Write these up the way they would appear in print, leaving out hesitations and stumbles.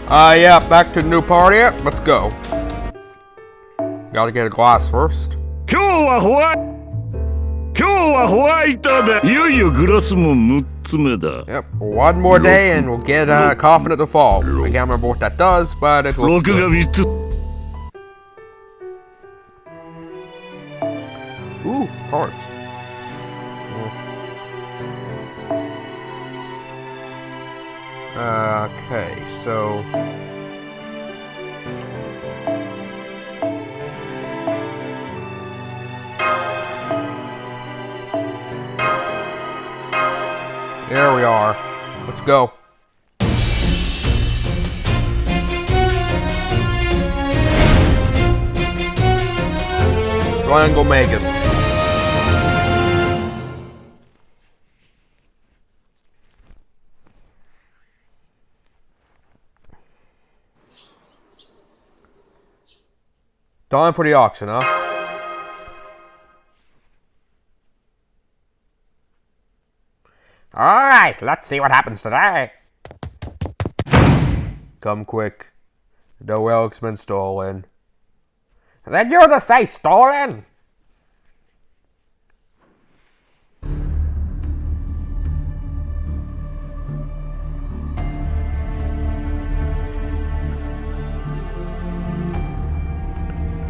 Yeah, back to the new party. Let's go. Gotta get a glass first. 今日はホワイトだ。いよいよグラスも6つ目だ。Yep, one more day and we'll get coffin at the fall. I can't remember what that does, but it looks 6が good. 3つ。Ooh, cards. Okay, so... There we are. Let's go. Triangle Magus. Time for the auction, huh? Alright, let's see what happens today. Come quick. The relic's been stolen. Did you just say stolen?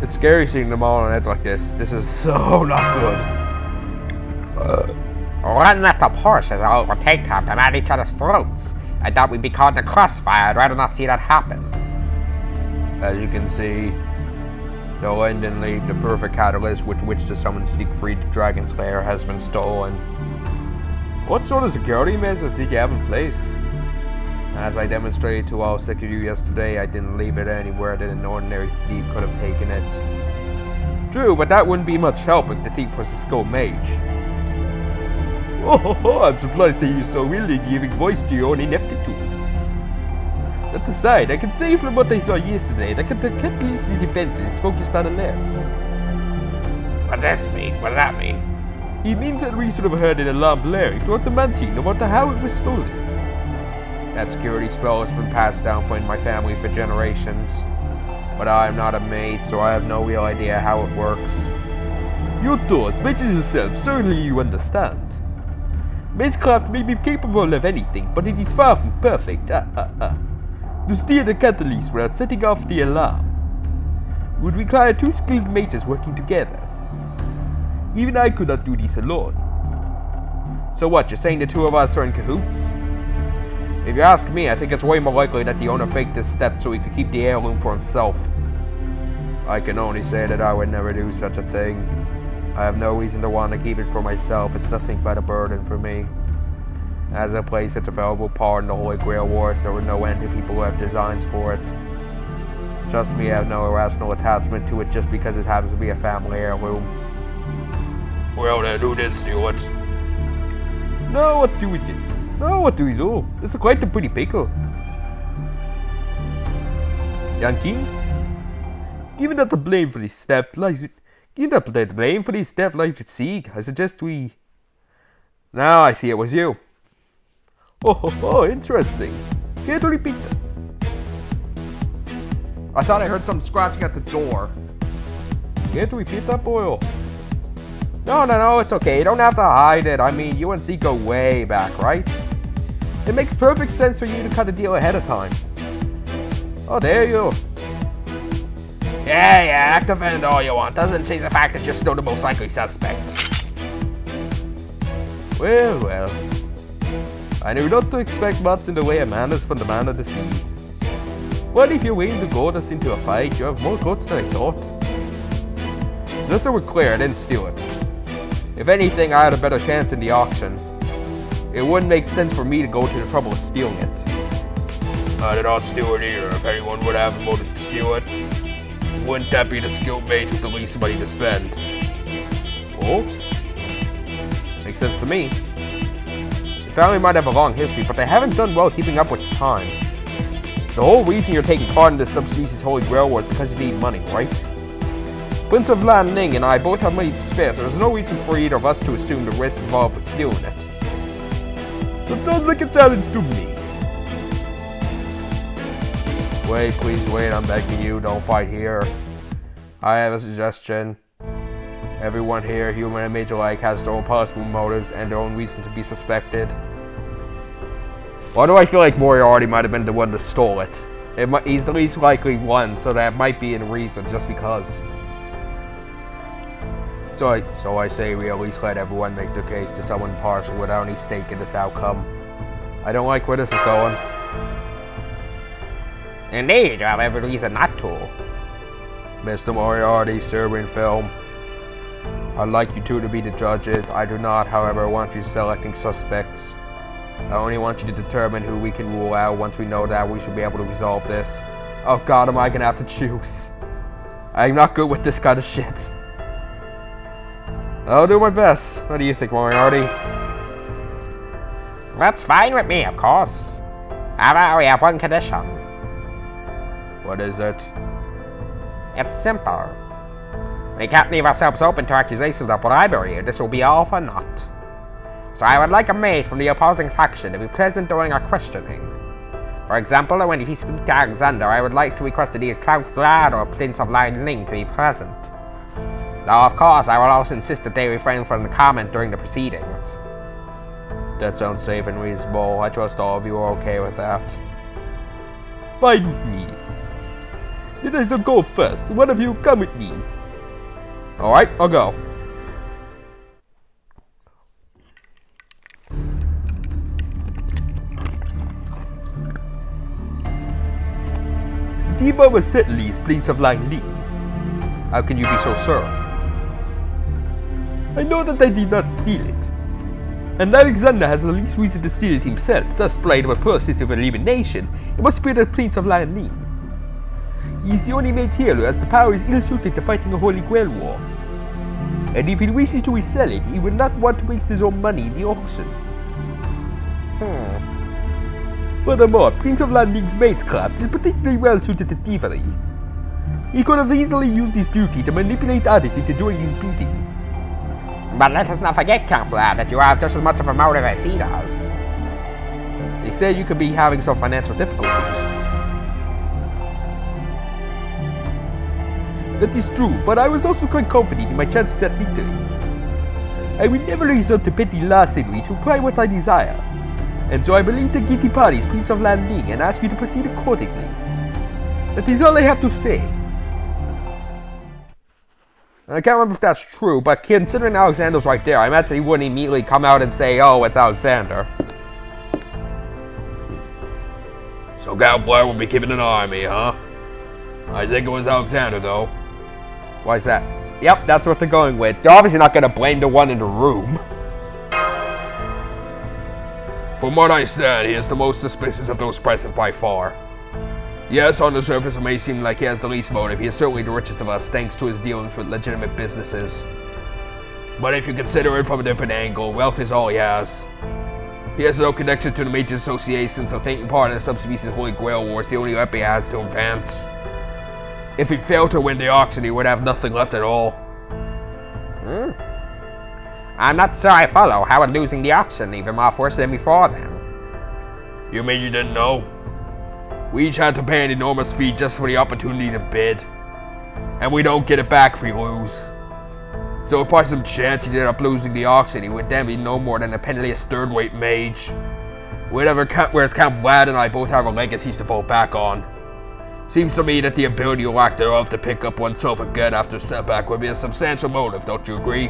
It's scary seeing them all on edge like this. This is so not good. Letting at the horses overtake them and at each other's throats. I thought we'd be caught in the crossfire. I'd rather not see that happen. As you can see, the Linden Leaf, the perfect catalyst with which to summon Siegfried the Dragon Slayer, has been stolen. What sort of security measures did you have in place? As I demonstrated to all six of you yesterday, I didn't leave it anywhere that an ordinary thief could have taken it. True, but that wouldn't be much help if the thief was a skilled mage. Oh, I'm surprised that you're so willing giving voice to your own ineptitude. That aside, I can say from what I saw yesterday that the catalyst's defense is focused on alerts. What's this mean? What does that mean? It means that we should have heard an alarm blaring throughout the mansion, no matter how it was stolen. That security spell has been passed down in my family for generations. But I am not a mage, so I have no real idea how it works. You two, as much as yourself, certainly you understand. Magecraft may be capable of anything, but it is far from perfect. To steal the catalyst without setting off the alarm would require two skilled mages working together. Even I could not do this alone. So what, you're saying the two of us are in cahoots? If you ask me, I think it's way more likely that the owner faked this step so he could keep the heirloom for himself. I can only say that I would never do such a thing. I have no reason to want to keep it for myself. It's nothing but a burden for me. As I play such a valuable part in the Holy Grail Wars, there were no end to people who have designs for it. Trust me, I have no irrational attachment to it just because it happens to be a family heirloom. Well then, who did steal it? No, what do we do? No, what do we do? This is quite a pretty pickle. Young King? Given that the blame for this theft lies with Sieg, I suggest we... Now I see it was you. Oh, interesting. Care to repeat that? I thought I heard some scratching at the door. Care to repeat that, Boyle? No, it's okay. You don't have to hide it. I mean, you and Zeke go way back, right? It makes perfect sense for you to cut a deal ahead of time. Oh, there you go. Yeah, act offended all you want. Doesn't change the fact that you're still the most likely suspect. Well. I knew not to expect much in the way of manners from the man of the sea. But if you're willing to goad us into a fight, you have more guts than I thought. Just so we're clear, I didn't steal it. If anything, I had a better chance in the auction. It wouldn't make sense for me to go to the trouble of stealing it. I did not steal it either. If anyone would have a motive to steal it, wouldn't that be the skilled mage with the least money to spend? Oh? Makes sense to me. The family might have a long history, but they haven't done well keeping up with the times. The whole reason you're taking part in this subspecies Holy Grail War is because you need money, right? Prince of Lan Ning and I both have money to spare, so there's no reason for either of us to assume the risk involved with stealing it. That sounds like a challenge to me. Wait, please wait, I'm begging you, don't fight here. I have a suggestion. Everyone here, human and mage alike, has their own possible motives and their own reason to be suspected. Why do I feel like Moriarty might have been the one that stole it? He's the least likely one, so that might be a reason, just because. So I say we at least let everyone make their case to someone impartial without any stake in this outcome. I don't like where this is going. Indeed, you have every reason not to. Mr. Moriarty, sir, in film. I'd like you two to be the judges. I do not, however, want you selecting suspects. I only want you to determine who we can rule out. Once we know that, we should be able to resolve this. Oh god, am I gonna have to choose? I'm not good with this kind of shit. I'll do my best. What do you think, Moriarty? That's fine with me, of course. However, we have one condition. What is it? It's simple. We can't leave ourselves open to accusations of bribery, or this will be all for naught. So I would like a maid from the opposing faction to be present during our questioning. For example, when he speaks to Alexander, I would like to request that either Count Vlad or Prince of Lion Ling to be present. Now, of course, I will also insist that they refrain from the comment during the proceedings. That sounds safe and reasonable. I trust all of you are okay with that. Fine with me. Then I shall go first. One of you come with me. Alright, I'll go. Diva was certainly Prince of Lion Ling. How can you be so certain? I know that I did not steal it. And Alexander has the least reason to steal it himself, thus blind of a process of elimination. It must be the Prince of Lion Ling. He is the only mage here who has the powers ill-suited to fighting a Holy Grail war. And if he wishes to resell it, he will not want to waste his own money in the auction. Furthermore, Prince of Lion Ling's magecraft is particularly well suited to thievery. He could have easily used his beauty to manipulate others into doing his bidding. But let us not forget, Count Vlad, that you have just as much of a motive as he does. They say you could be having some financial difficulties. That is true, but I was also quite confident in my chances at victory. I will never resort to petty larceny to acquire what I desire, and so I believe the guilty party is Prince of Lion Ling and ask you to proceed accordingly. That is all I have to say. I can't remember if that's true, but considering Alexander's right there, I imagine he wouldn't immediately come out and say, oh, it's Alexander. So Count Vlad will be keeping an eye on me, huh? I think it was Alexander, though. Why is that? Yep, that's what they're going with. They're obviously not going to blame the one in the room. From what I understand, he is the most suspicious of those present by far. Yes, on the surface it may seem like he has the least motive. He is certainly the richest of us, thanks to his dealings with legitimate businesses. But if you consider it from a different angle, wealth is all he has. He has no connection to the major associations, so taking part in the subspecies Holy Grail War is the only weapon he has to advance. If he failed to win the auction, he would have nothing left at all. I'm not sure I follow. How would losing the auction leave him off worse than before then? You mean you didn't know? We each had to pay an enormous fee just for the opportunity to bid. And we don't get it back if we lose. So if by some chance he ended up losing the auction, he would then be no more than a penniless third-rate mage. Whereas Count Vlad and I both have our legacies to fall back on. Seems to me that the ability or lack thereof to pick up oneself again after a setback would be a substantial motive, don't you agree?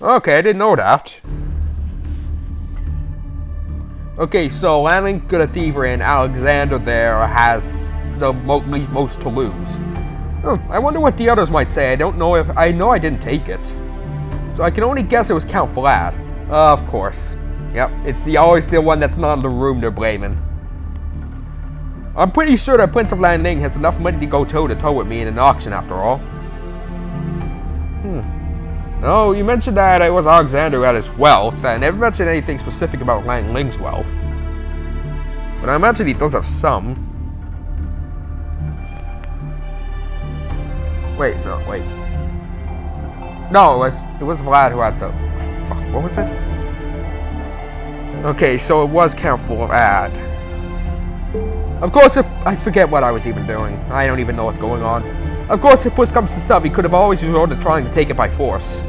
Okay, I didn't know that. Okay, so Landing good at thievery and Alexander there has the most to lose. I wonder what the others might say. I don't know if... I know I didn't take it. So I can only guess it was Count Vlad. Of course. Yep, it's always the one that's not in the room they're blaming. I'm pretty sure that Prince of Lion Ling has enough money to go toe-to-toe with me in an auction after all. Oh, you mentioned that it was Alexander who had his wealth. I never mentioned anything specific about Lion Ling's wealth. But I imagine he does have some. Wait, no, wait. No, it was Vlad who had the... Fuck, what was it? Okay, so it was Count Vlad. Of course, if I forget what I was even doing. I don't even know what's going on. Of course, if push comes to shove, he could have always resorted to trying to take it by force.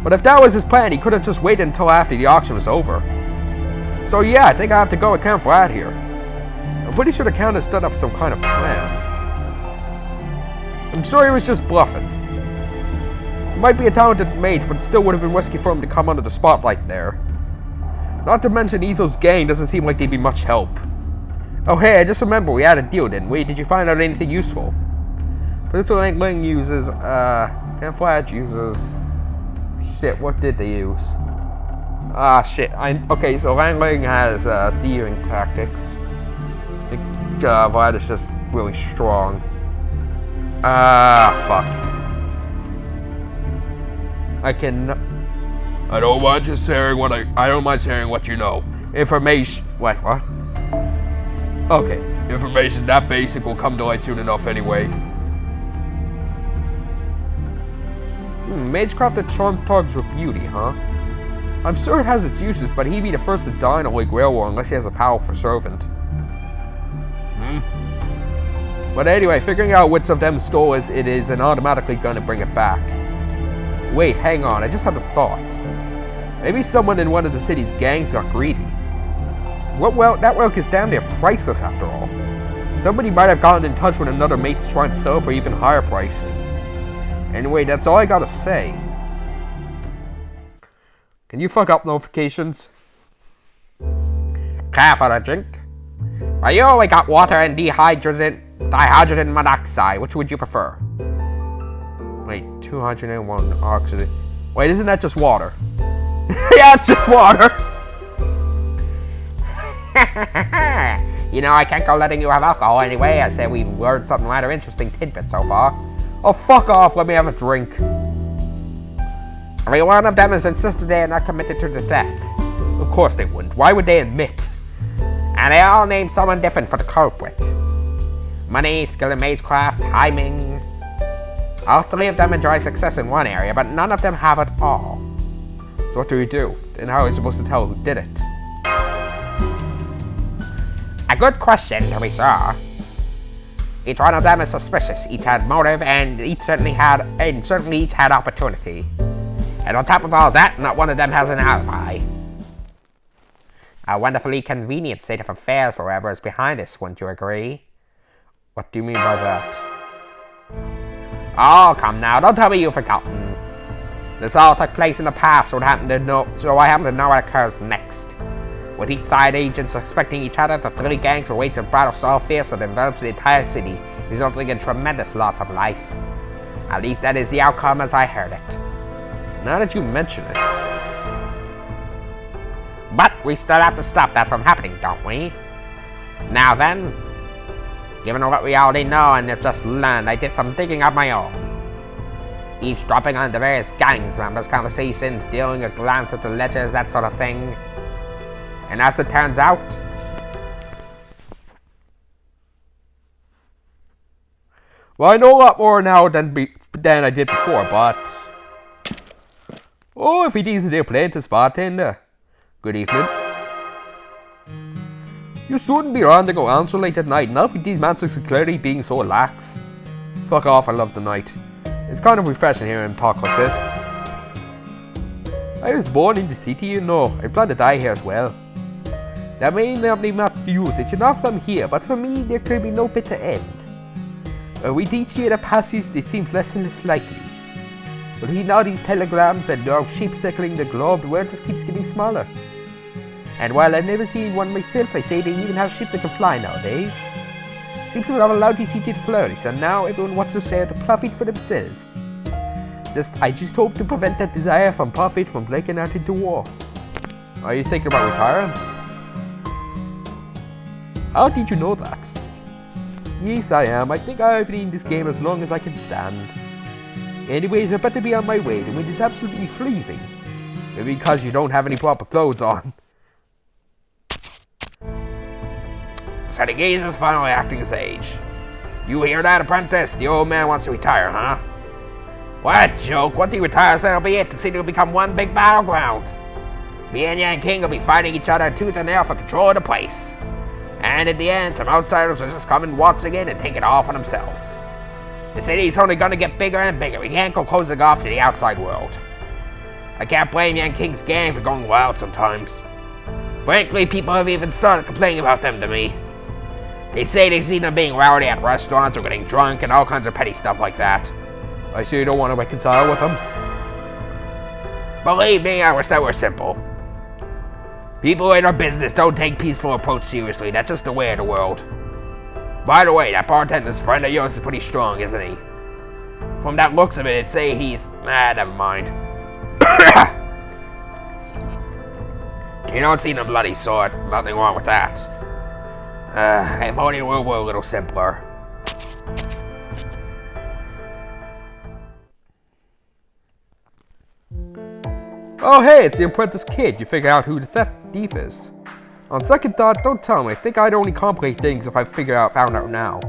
But if that was his plan, he could have just waited until after the auction was over. So yeah, I think I have to go account for that here. I'm pretty sure the Count has stood up some kind of plan. I'm sure he was just bluffing. He might be a talented mage, but it still would have been risky for him to come under the spotlight there. Not to mention Izo's gang doesn't seem like they'd be much help. Oh hey, I just remember we had a deal, didn't we? Did you find out anything useful? Professor Langling uses, Camouflage uses... Shit, what did they use? Ah, shit. Okay, so Langling has, deering tactics. I think, Vlad is just really strong. Fuck. I don't mind just sharing what I don't mind sharing what you know. Information... What? Okay. Information that basic will come to light soon enough anyway. Magecraft that charms targets with beauty, huh? I'm sure it has its uses, but he'd be the first to die in a Holy Grail War unless he has a powerful servant. But anyway, figuring out which of them stole it is and automatically gonna bring it back. Wait, hang on, I just had a thought. Maybe someone in one of the city's gangs got greedy. Well, that work is damn near priceless after all. Somebody might have gotten in touch with another mate to try and sell for even higher price. Anyway, that's all I gotta say. Can you fuck up notifications? Care for a drink? Well, you only got water and dihydrogen monoxide. Which would you prefer? Wait, 201 oxygen. Wait, isn't that just water? Yeah, it's just water! You know, I can't go letting you have alcohol anyway. I said we've learned something rather interesting tidbit so far. Oh, fuck off, let me have a drink. Every one of them has insisted they are not committed to the theft. Of course they wouldn't. Why would they admit? And they all named someone different for the culprit. Money, skill in magecraft, timing. All three of them enjoy success in one area, but none of them have it all. So what do we do? And how are we supposed to tell who did it? A good question, to be sure. Each one of them is suspicious. Each had motive, and each certainly had opportunity. And on top of all that, not one of them has an alibi. A wonderfully convenient state of affairs for whoever is behind this, wouldn't you agree? What do you mean by that? Oh, come now, don't tell me you've forgotten. This all took place in the past, so I happen to know what occurs next. With each side agents suspecting each other, the three gangs will wage a battle so fierce that it envelops the entire city, resulting in tremendous loss of life. At least that is the outcome as I heard it. Now that you mention it. But we still have to stop that from happening, don't we? Now then, given what we already know and have just learned, I did some digging of my own. Eavesdropping on the various gangs members' conversations, dealing a glance at the ledgers, that sort of thing. And as it turns out, well, I know a lot more now than I did before, but... Oh, if it isn't their plan to bartender. Good evening. You shouldn't be around to go out so late at night, not with these masters of clarity being so lax. Fuck off, I love the night. It's kind of refreshing hearing him talk like this. I was born in the city, you know. I plan to die here as well. There may not be much to use, it should not from here, but for me there could be no better end. With each year that passes, it seems less and less likely. But reading all these telegrams and now sheep circling the globe, the world just keeps getting smaller. And while I've never seen one myself, I say they even have ships that can fly nowadays. Seems to have allowed the city to flourish, and now everyone wants to share the profit for themselves. I just hope to prevent that desire from profit from breaking out into war. Are you thinking about retiring? How did you know that? Yes, I am. I think I've been in this game as long as I can stand. Anyways, I better be on my way. The wind is absolutely freezing. Maybe because you don't have any proper clothes on. so the gaze is finally acting his age. You hear that, apprentice? The old man wants to retire, huh? What joke? Once he retires, that'll be it. The city will become one big battleground. Me and Yan King will be fighting each other tooth and nail for control of the place. And in the end, some outsiders will just come and watch again and take it all for themselves. The city's only gonna get bigger and bigger. We can't go closing off to the outside world. I can't blame Yan King's gang for going wild sometimes. Frankly, people have even started complaining about them to me. They say they see them being rowdy at restaurants or getting drunk and all kinds of petty stuff like that. I see you don't want to reconcile with them. Believe me, I wish that were simple. People in our business don't take peaceful approach seriously. That's just the way of the world. By the way, that bartender's friend of yours is pretty strong, isn't he? From that looks of it, it'd say he's... never mind. You don't see the bloody sword. Nothing wrong with that. If only we were a little simpler. Oh hey, it's the apprentice kid. You figure out who the thief is. On second thought, don't tell me. I think I'd only complicate things if I found out now.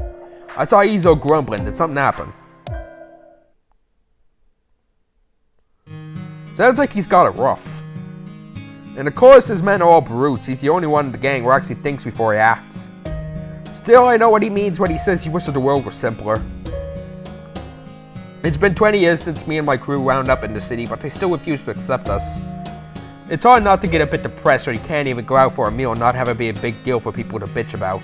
I saw Izo grumbling. Did something happen? Sounds like he's got it rough. And of course his men are all brutes. He's the only one in the gang who actually thinks before he acts. Still, I know what he means when he says he wishes the world were simpler. It's been 20 years since me and my crew wound up in the city, but they still refuse to accept us. It's hard not to get a bit depressed when you can't even go out for a meal and not have it be a big deal for people to bitch about.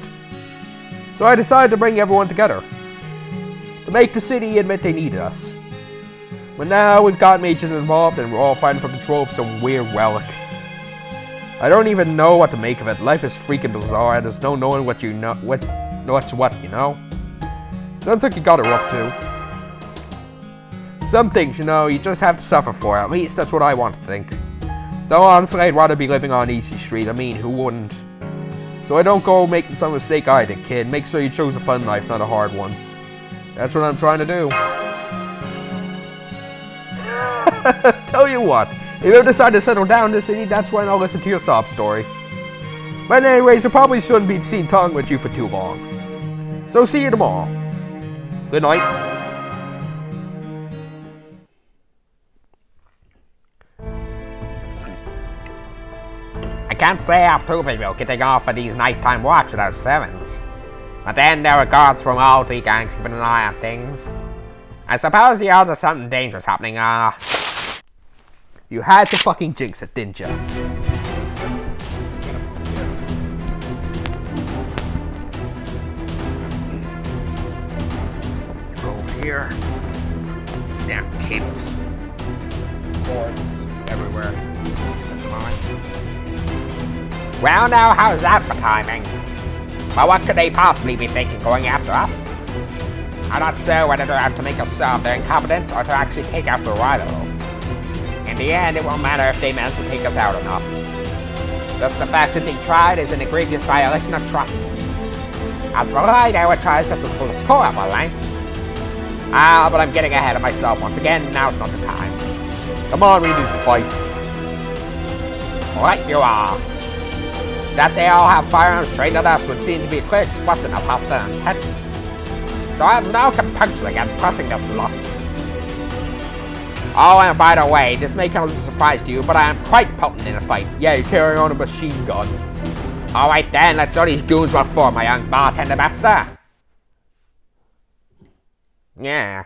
So I decided to bring everyone together. To make the city admit they needed us. But now we've got mages involved and we're all fighting for control of some weird relic. I don't even know what to make of it. Life is freaking bizarre and there's no knowing what you know, what's what, you know? Sounds like you got it rough too. Some things, you know, you just have to suffer for. At least that's what I want to think. Though honestly, I'd rather be living on Easy Street. I mean, who wouldn't? So I don't go making some mistake either, kid. Make sure you chose a fun life, not a hard one. That's what I'm trying to do. Tell you what, if you ever decide to settle down in the city, that's when I'll listen to your sob story. But anyways, I probably shouldn't be seen talking with you for too long. So see you tomorrow. Good night. I can't say I approve of you getting off of these nighttime walks without servants. But then there are guards from all three gangs keeping an eye on things. I suppose the odds of something dangerous happening are... You had to fucking jinx it, didn't ya? Go over here. Damn cables. Cords everywhere. That's fine. Well now, how's that for timing? But what could they possibly be thinking going after us? I'm not sure whether they're out to make us solve their incompetence or to actually take out the rivals. In the end, it won't matter if they manage to take us out or not. Just the fact that they tried is an egregious violation of trust. As for I would try just to pull up my length. But I'm getting ahead of myself once again. Now's not the time. Come on, we need to fight. Right you are. That they all have firearms trained at us would seem to be a clear expression of hostile intent. So I have no compunction against crossing this lot. Oh, and by the way, this may come as a surprise to you, but I am quite potent in a fight. Yeah, you carry on a machine gun. Alright then, let's show these goons what for, my young bartender master. Yeah.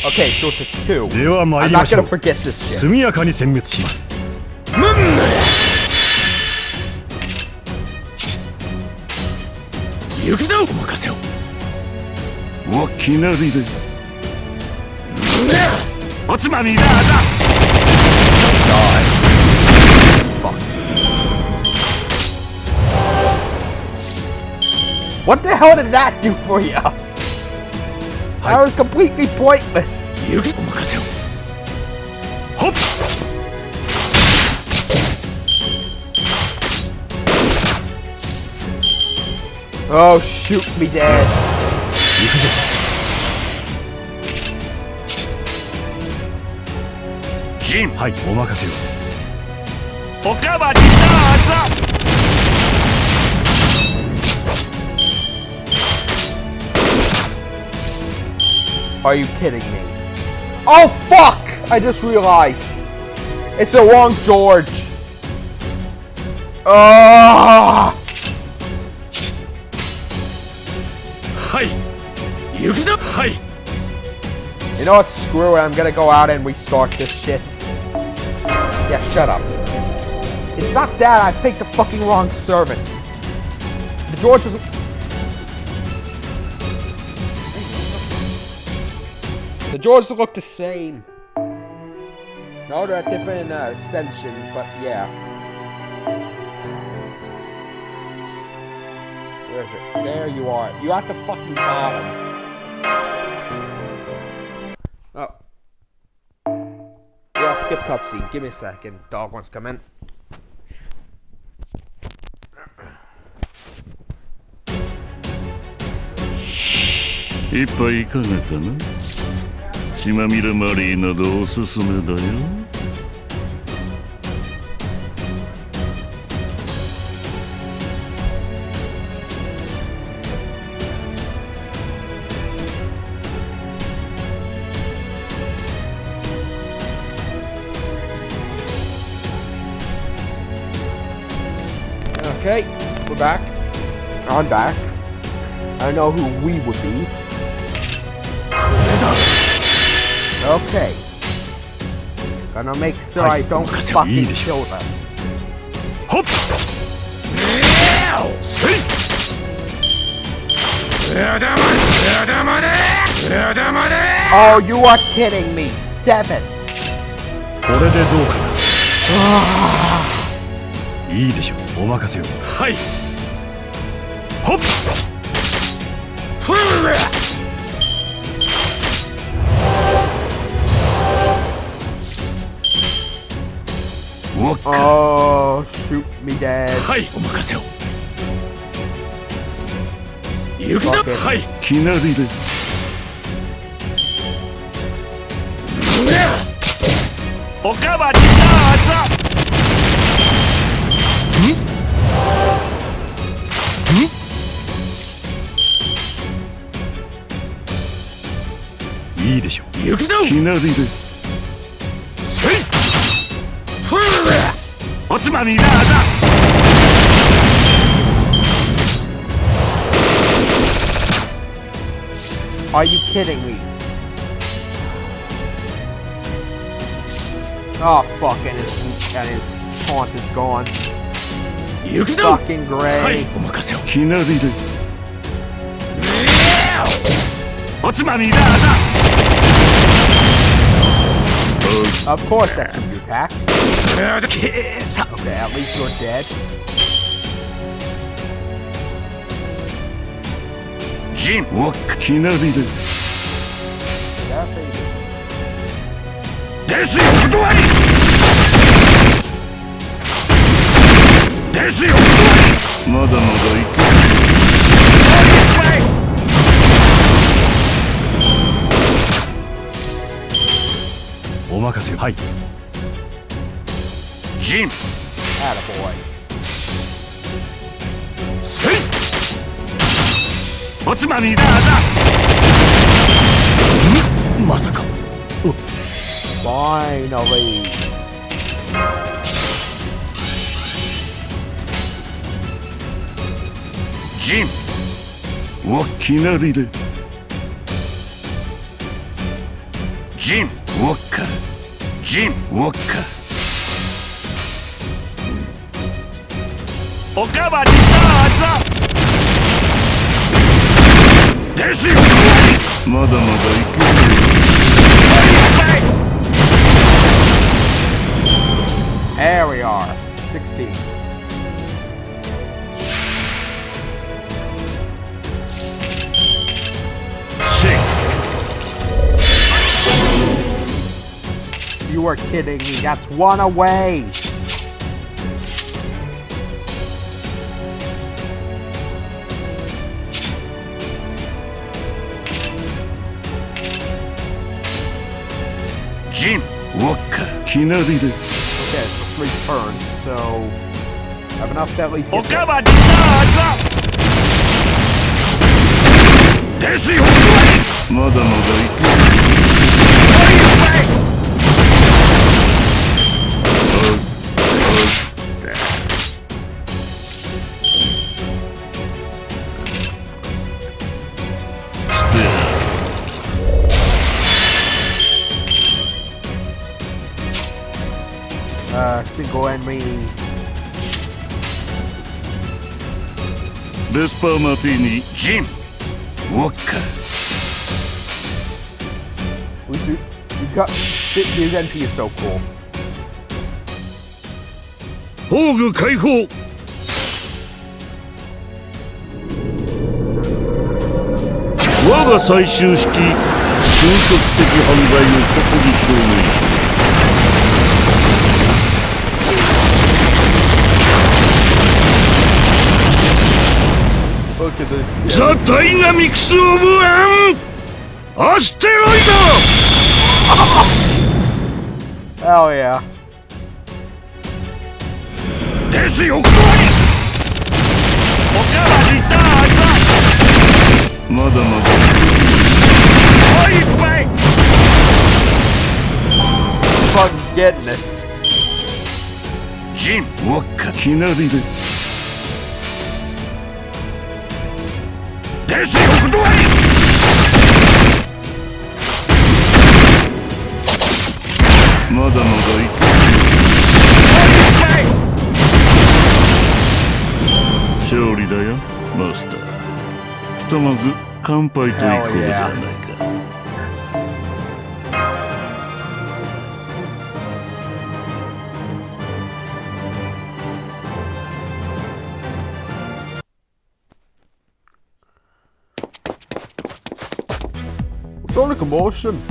Okay, so it's a 2. では参 I'm りま not しょ gonna う forget this shit. 速やかに殲滅します行くぞお任せをおきなりでおつまみだ What the hell did that do for you? That was completely pointless. 行くぞお任せをほっ Oh, shoot me dead. 行くぞジンはいお任せをおかわりどうぞ Are you kidding me? Oh fuck! I just realized. It's the wrong George. Oh! はい。行くぞ。はい。 You know what? Screw it. I'm gonna go out and restart this shit. Yeah, shut up. It's not that. I picked the fucking wrong servant. The George doesn't. The Georges look the same. No, they're at different ascensions, but yeah. Where is it? There you are. You at the fucking bottom. Oh. Yeah, skip cutscene. Give me a second. Dog wants to come in. 一杯いかがかな。血まみれマリーなどおすすめだよ。Okay, we're back. I'm back. I know who we would be. Okay. Gonna make sure I don't fucking kill them. Hop! Oh, you are kidding me. 7. これでどうかな。いいでしょう。お任せを。はい。ほっ。Oh, shoot me dead. はい、お任せを。行くぞ。はい、きなりで。おかわりどうぞ。いいでしょう。行くぞ。きなりで。せい。おつまみだぞ。Are you kidding me? Oh fuck, and his taunt is gone. 行くぞ。 Fucking great. はい、お任せを。きなりで。おつまみだぞ。Of course that's a new attack. Okay, at least you're dead. ジン、ウォック、きなりで。ですよ、断り。ですよ、断り。まだまだ行く。お任せを。はい。ジン。Attaboy. せい。おつまみだぞ。まさか。Finally. ジン。ウォッキなりで。ジン、ウォッカ。ジン、ウォッカ。おかわりどうぞ。ですよ。まだまだ行く。There we are. 16. You are kidding me. That's one away. Jim, Walker, Kinari. Okay, so 3 turns, so I have enough to at least get single enemy. レスパーマティーニジンウォッカ We got his NP is so cool. 宝具解放我が最終式究極的犯罪をここに証明する Look at this. ザ・ダイナミクス・オブ・アンアステロイ Hell yeah. ドですよここにおかわりだまだまだいっぱい Fucking getting it. ジン・ウォッカきなりですですよ断りまだまだいく勝利だよマスターひとまず乾杯といこうではないか What's all the commotion?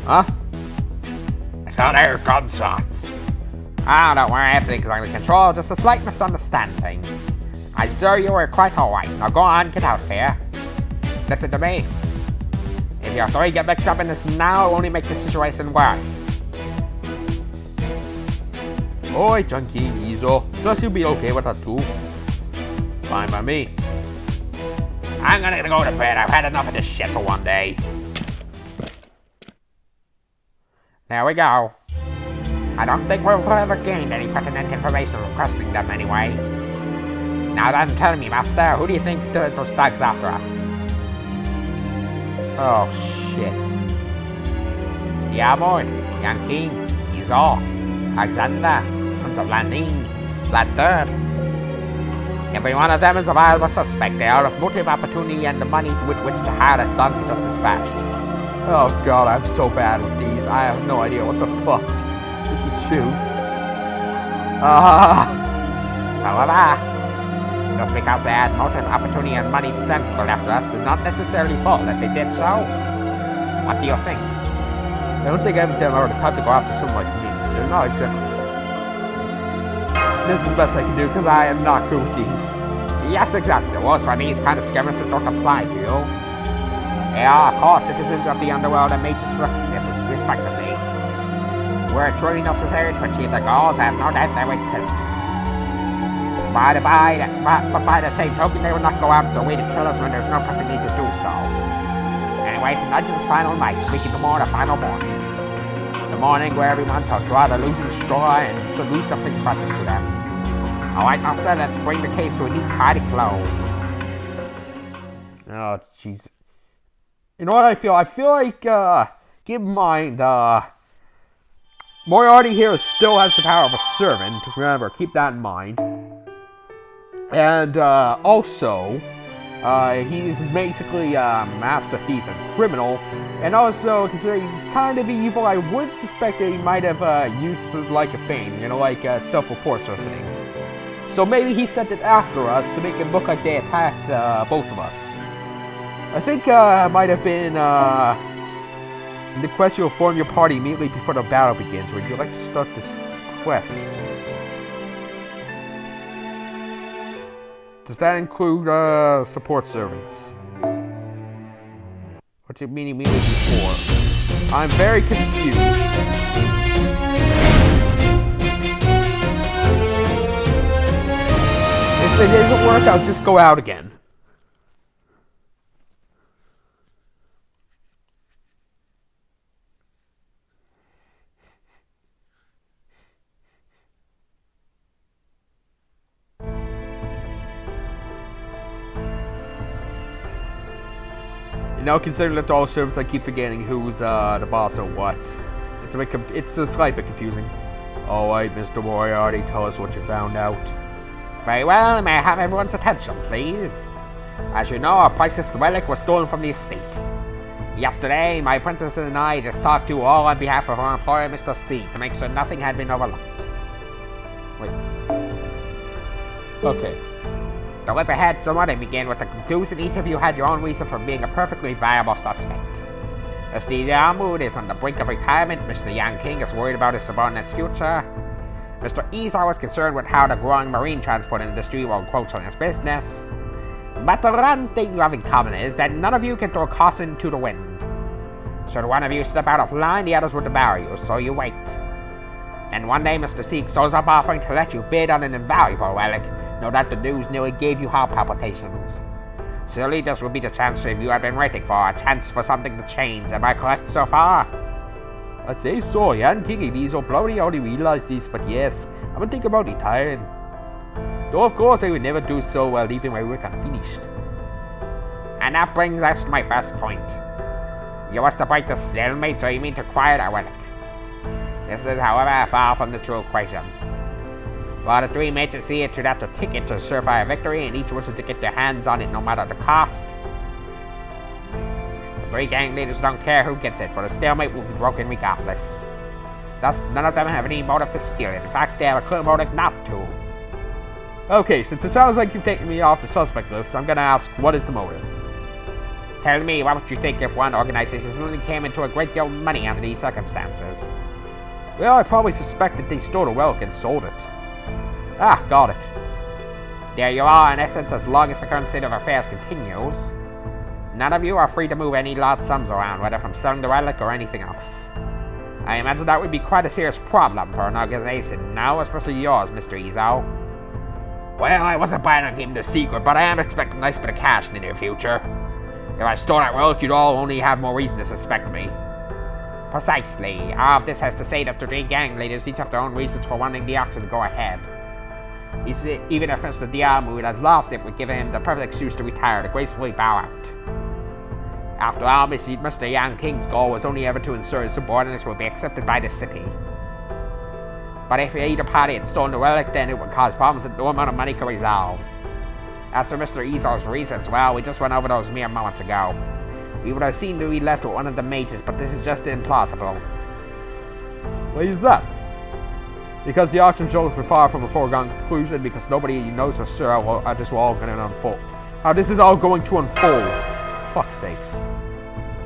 Huh? I thought I heard gunshots. Ah, don't worry, everything's under control, just a slight misunderstanding. I'm sure you were quite alright. Now go on, get out of here. Listen to me. If your three get mixed up in this now, it'll only make the situation worse. Alright, Junkie, Ezo. Plus you'll be okay with that too. Fine by me. I'm gonna go to bed. I've had enough of this shit for one day. There we go. I don't think we'll ever gain any pertinent information from questioning them anyway. Now then, tell me, Master, who do you think still is those thugs after us? Oh, shit. Yeah, boy. Yankee, Izo, Alexander, Prince of Landing, Lad Third. Every one of them is a viable suspect. They are of motive, opportunity, and the money with which to hire the thugs we just dispatched. Oh god, I'm so bad with these. I have no idea what the fuck we should choose. However, just because they had motive, opportunity, and money to send people after us does not necessarily follow that they did so. What do you think? I don't think every time I were the type to go after someone like me. They're not exactly. This is the best I can do because I am not good with these. Yes, exactly. The rules for these kind of skirmishes don't apply to you. They are, of course, citizens of the underworld and major respectively. Were it truly necessary to achieve their goals, I have no doubt they would kill us. But by the same token, they would not go out of their way to kill us when there's no pressing need to do so. Anyway, tonight is the final night, making tomorrow the final morning. The morning where everyone shall draw the losing straw and salute something precious to them. Alright, Master, let's bring the case to a neat, tidy close. Oh, jeez. You know what I feel? I feel like, keep in mind, Moriarty here still has the power of a servant. Remember, keep that in mind. And, also, he's basically a master thief and criminal. And also, considering he's kind of evil, I would suspect that he might have, used like a feign, you know, like, self-reports or something. So maybe he sent it after us to make it look like they attacked, both of us. I think, might have been, the quest you'll form your party immediately before the battle begins. Would you like to start this quest? Does that include, support servants? What do you mean immediately before? I'm very confused. If it doesn't work, I'll just go out again. You know, considering that all servants, I keep forgetting who's the boss or what. It's a bit it's a slight bit confusing. Alright, Mr. Moriarty, tell us what you found out. Very well, may I have everyone's attention, please? As you know, a priceless relic was stolen from the estate. Yesterday, my apprentice and I just talked to all on behalf of our employer, Mr. C, to make sure nothing had been overlooked. Wait. Okay. To look ahead somewhat and begin with the conclusion each of you had your own reason for being a perfectly viable suspect. Mr. Yamud is on the brink of retirement, Mr. Yang King is worried about his subordinate's future, Mr. Izar was concerned with how the growing marine transport industry will encroach on his business. But the one thing you have in common is that none of you can throw caution to the wind. Should one of you step out of line, the others will devour you, so you wait. And one day Mr. Seek shows up offering to let you bid on an invaluable relic. No doubt the news nearly gave you heart palpitations. Surely this will be the chance you have been waiting for, a chance for something to change. Am I correct so far? I'd say so, Yan King and Weasel probably already realized this, but yes, I'm gonna think about retiring. Though of course I would never do so while leaving my work unfinished. And that brings us to my first point. You wish to break the stalemate, so you mean to acquire a relic. This is, however, far from the true equation. While the three mates see it to that the ticket to surefire victory, and each wishes to get their hands on it no matter the cost, the three gang leaders don't care who gets it, for the stalemate will be broken regardless. Thus, none of them have any motive to steal it. In fact, they have a clear motive not to. Okay, since it sounds like you've taken me off the suspect list, I'm gonna ask, what is the motive? Tell me, what would you think if one organization suddenly came into a great deal of money under these circumstances? Well, I probably suspect that they stole the relic and sold it. Ah, got it. There you are, in essence, as long as the current state of affairs continues. None of you are free to move any large sums around, whether from selling the relic or anything else. I imagine that would be quite a serious problem for an organization now, especially yours, Mr. Izzo. Well, I wasn't planning on keeping the secret, but I am expecting a nice bit of cash in the near future. If I stole that relic, you'd all only have more reason to suspect me. Precisely. All of this has to say that the three gang leaders each have their own reasons for wanting the auction to go ahead. Even if Mr. Diarmu had lost, it would give him the perfect excuse to retire, to gracefully bow out. After all, Mr. Yang King's goal was only ever to ensure his subordinates would be accepted by the city. But if either party had stolen the relic, then it would cause problems that no amount of money could resolve. As for Mr. Izzo's reasons, well, we just went over those mere moments ago. We would have seemed to be left with one of the mages, but this is just implausible. Why is that? Because the auction shows for far from a foregone conclusion, because nobody knows for sure how this will all going to unfold. How this is all going to unfold. Fuck's sakes.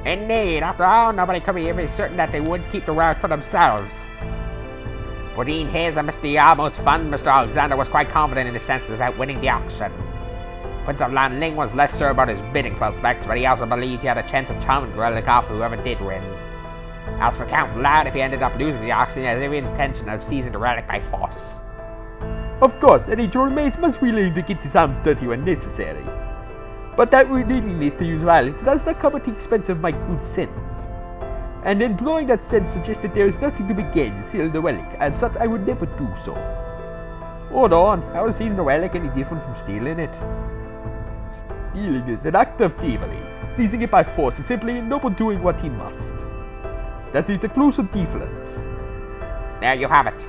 Indeed, after all, nobody could be even certain that they would keep the relic for themselves. Within his and Mr. Yarmouth's fund, Mr. Alexander was quite confident in his chances at winning the auction. Prince of Lanling was less sure about his bidding prospects, but he also believed he had a chance of charming the relic off whoever did win. As for Count Loud, if he ended up losing the auction, he has every intention of seizing the relic by force. Of course, any true mates must be willing to get his arms dirty when necessary. But that willingness to use violence does not come at the expense of my good sense. And employing that sense suggests that there is nothing to be gained in stealing the relic, as such I would never do so. Hold on, how is seizing the relic any different from stealing it? Stealing is an act of thievery. Seizing it by force is simply a noble doing what he must. That is the crucial difference. There you have it.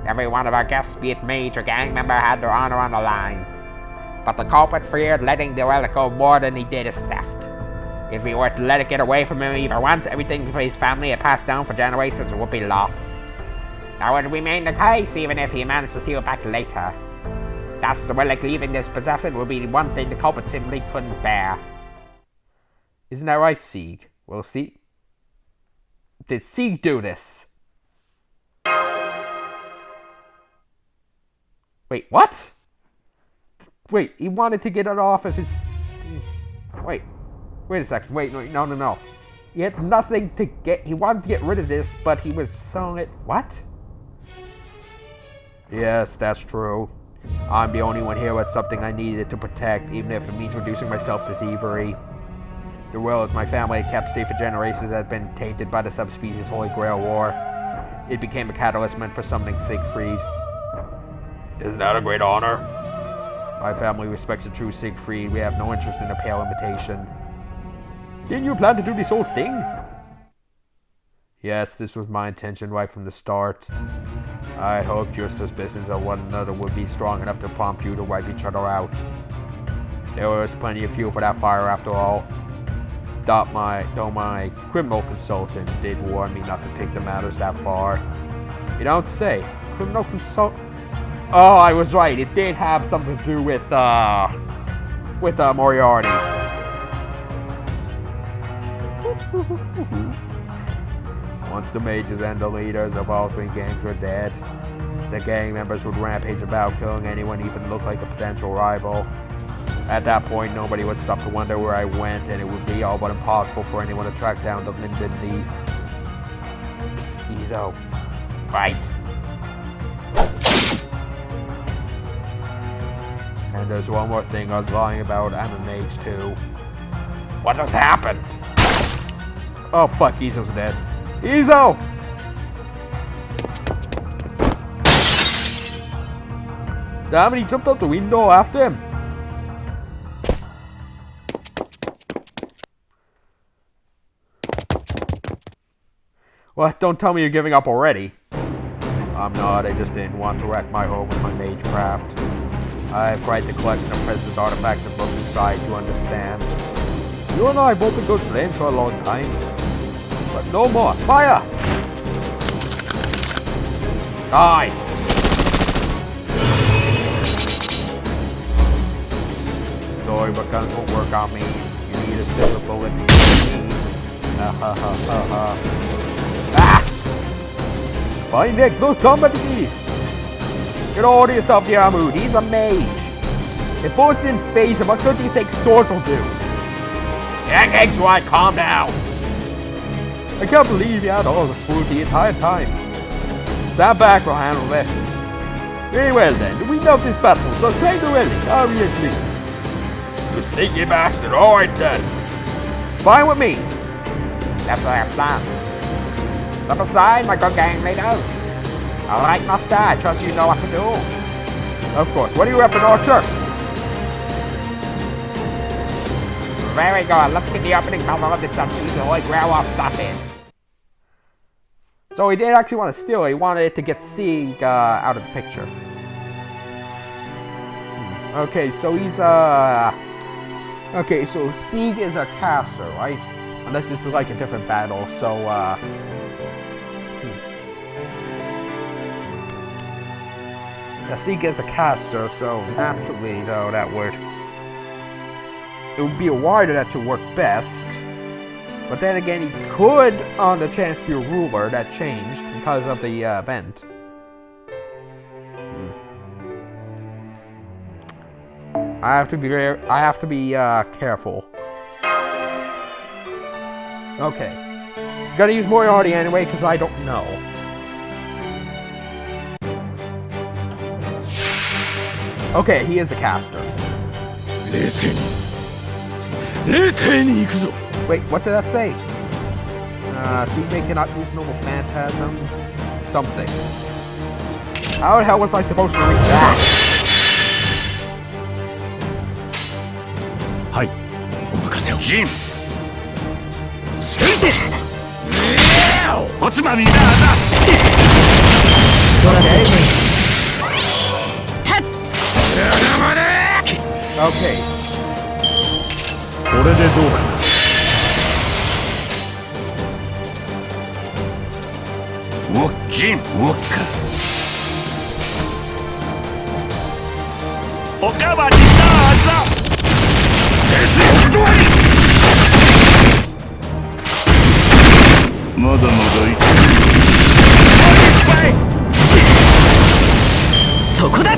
Every one of our guests, be it mage or gang member, had their honor on the line. But the culprit feared letting the relic go more than he did his theft. If we were to let it get away from him even once, everything for his family had passed down for generations would be lost. That would remain the case even if he managed to steal it back later. Thus, the relic leaving this possession would be one thing the culprit simply couldn't bear. Isn't that right, Sieg? Well, see. Did Sieg do this? Wait, what? Wait, he wanted to get it off of his... Wait a second. Wait, no. He had nothing to get... He wanted to get rid of this, but he was selling it... What? Yes, that's true. I'm the only one here with something I needed to protect, even if it means reducing myself to thievery. The world my family had kept safe for generations has been tainted by the subspecies Holy Grail War. It became a catalyst meant for summoning Siegfried. Isn't that a great honor? My family respects the true Siegfried. We have no interest in a pale imitation. Didn't you plan to do this whole thing? Yes, this was my intention right from the start. I hoped your suspicions of one another would be strong enough to prompt you to wipe each other out. There was plenty of fuel for that fire after all. Though my criminal consultant did warn me not to take the matters that far. You don't say. Criminal consultant? Oh, I was right. It did have something to do with Moriarty. Once the mages and the leaders of all three gangs were dead, the gang members would rampage about, killing anyone even looked like a potential rival. At that point, nobody would stop to wonder where I went, and it would be all but impossible for anyone to track down the Linden Leaf. Schizo. Right. And there's one more thing I was lying about. I'm a mage too. What has happened? Oh fuck, Izo's dead. Izo! Damn it, he jumped out the window after him. What? Don't tell me you're giving up already. I'm not, I just didn't want to wreck my home with my mage craft. I have quite the collection of precious artifacts and books inside, you understand. You and I have both been good friends for a long time. But no more. Fire! Die! Sorry, but guns won't work on me. You need a silver bullet to get me. Ah! Spine neck, close combat please! Get all to yourself, Yamu. He's a mage. If bullets in phase him, what good do you think swords will do? Jack Eggs right, calm down. I can't believe you had all the food the entire time. Stand back, we'll handle this. Very well then, we know this battle, so claim the relic, are we agreed? You sneaky bastard, alright then. Fine with me. That's what I plan. Step aside, my good gang leaders. Alright, master, I trust you know what to do. Of course, what are you repping, Archer? Very good, let's get the opening battle of this sub-season like where I'll stop in. So he did actually want to steal it, he wanted it to get Sieg out of the picture. Okay, so he's okay, so Sieg is a caster, right? Unless this is like a different battle, so yeah, Sieg is a caster, so naturally though it would be a warrior that should work best. But then again, he could, on the chance, be a ruler. That changed because of the event. I have to be careful. Okay, gotta use Moriarty anyway because I don't know. Okay, he is a caster. Wait, what did that say? Sieg cannot use normal phantasm. Something. How the hell was I supposed to read that? Hi. Jim. What's my name? Okay. これでどうかな。Jim, walk. おかわりどうぞ。まだまだいける。そこだ。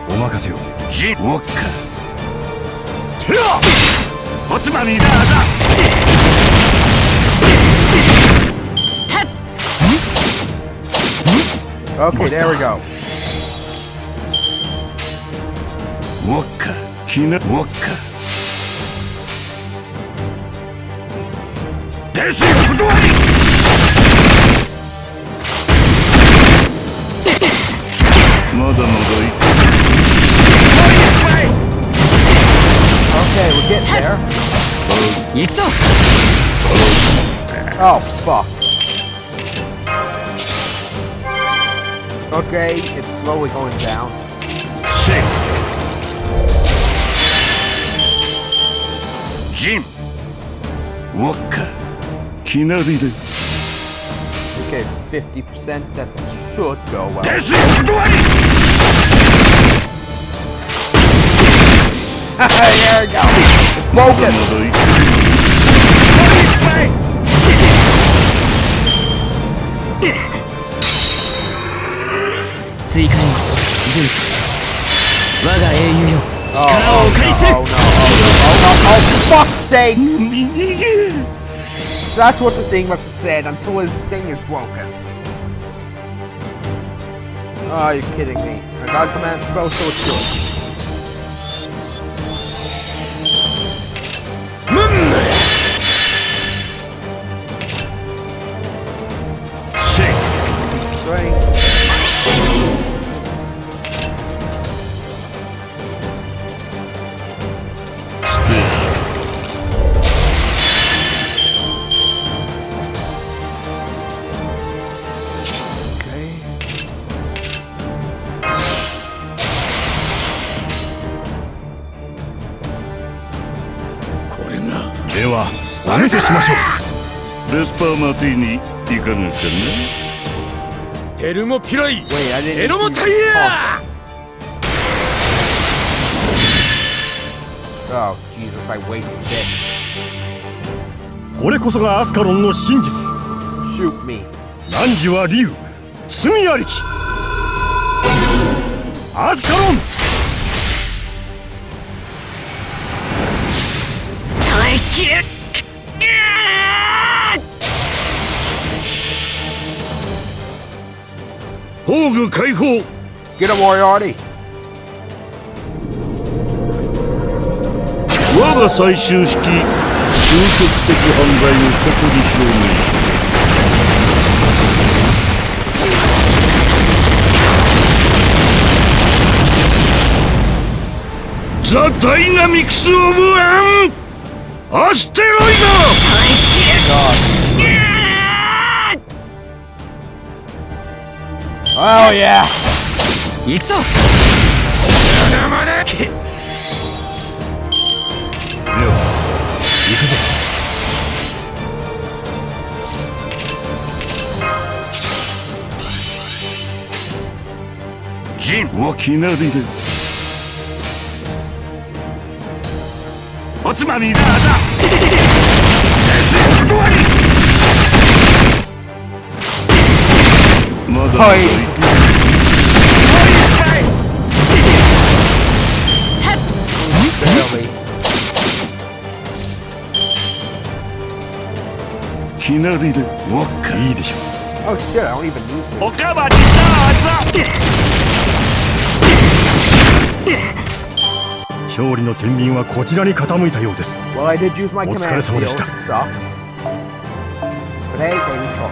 お任せを。ジンウォッカ。ては。おつまみだ。Okay, there we go. ウォッカ、キナウォッカ。天使不動に。まだまだいく。Okay, we're getting there. 行くぞ。Oh, fuck. Okay, it's slowly going down. Shake. Jin. Walker. Kinari. Okay, 50%. That should go well. This is There we go. It's broken. 追加員準備我が英雄よ Oh, 力をお借りする oh, no, oh, fuck's sake! That's what the thing must have said until his thing is broken. Oh, you're kidding me. A God command spell, so it's good. Strength. Okay. これがではお見せしましょう。レスパーマティーニいかがかな。テルモピロイ Wait, I didn't. エロモタイヤ Oh, Jesus, I wasted it. これこそがアスカロンの真実。 Shoot me. 汝は竜、罪ありき。アスカロン。耐えきれ宝具解放。 Get him, Moriarty. 我が最終式究極的犯罪をここに証明する。ザ・ダイナミクス・オブ・アン・アステロイド。 Oh, yeah. 行くぞでは行くぞ。ジンはきなりでおつまみだだまだはい Barely. きなりでわっかいいでしょ Oh, shit, I don't even need to. おかわりどうぞ。勝利の天秤はこちらに傾いたようです。 Well, I did use my お command 疲れ様でした skill. Sucks. But hey, baby, talk.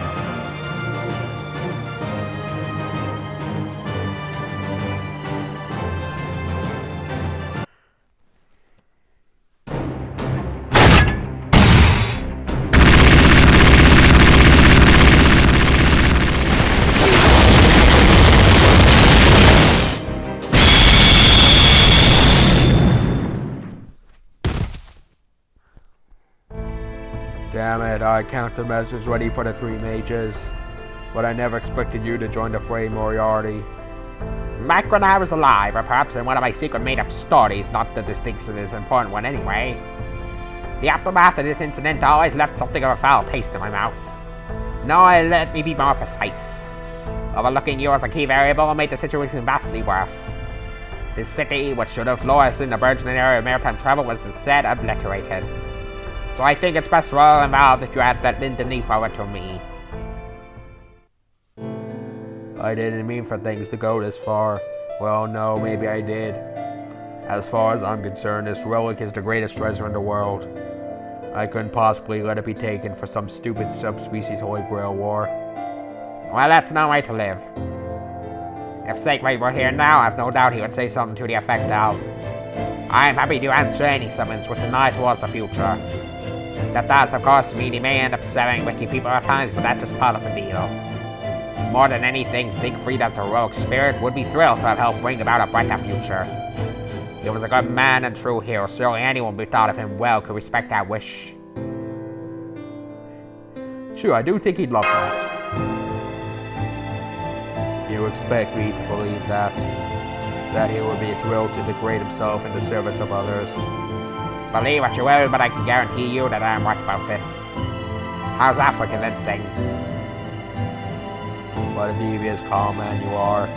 Damn it, our countermeasures ready for the three mages. But I never expected you to join the fray, Moriarty. Back when I was alive, or perhaps in one of my secret made-up stories, not the distinction is important one anyway. The aftermath of this incident always left something of a foul taste in my mouth. Now let me be more precise. Overlooking you as a key variable made the situation vastly worse. This city, which should have flourished in the burgeoning area of maritime travel, was instead obliterated. So I think it's best for all involved if you add that Lindenleaf over to me. I didn't mean for things to go this far. Well, no, maybe I did. As far as I'm concerned, this relic is the greatest treasure in the world. I couldn't possibly let it be taken for some stupid subspecies Holy Grail war. Well, that's no way to live. If Siegfried were here now, I've no doubt he would say something to the effect of, I am happy to answer any summons with an eye towards the future. That does, of course, mean he may end up serving wicked people at times, but that's just part of the deal. More than anything, Siegfried as a heroic spirit would be thrilled to have helped bring about a brighter future. He was a good man and true hero, surely anyone who thought of him well could respect that wish. Sure, I do think he'd love that. You expect me to believe that he would be thrilled to degrade himself in the service of others. Believe what you will, but I can guarantee you that I am right about this. How's that for convincing? What a devious, calm man you are.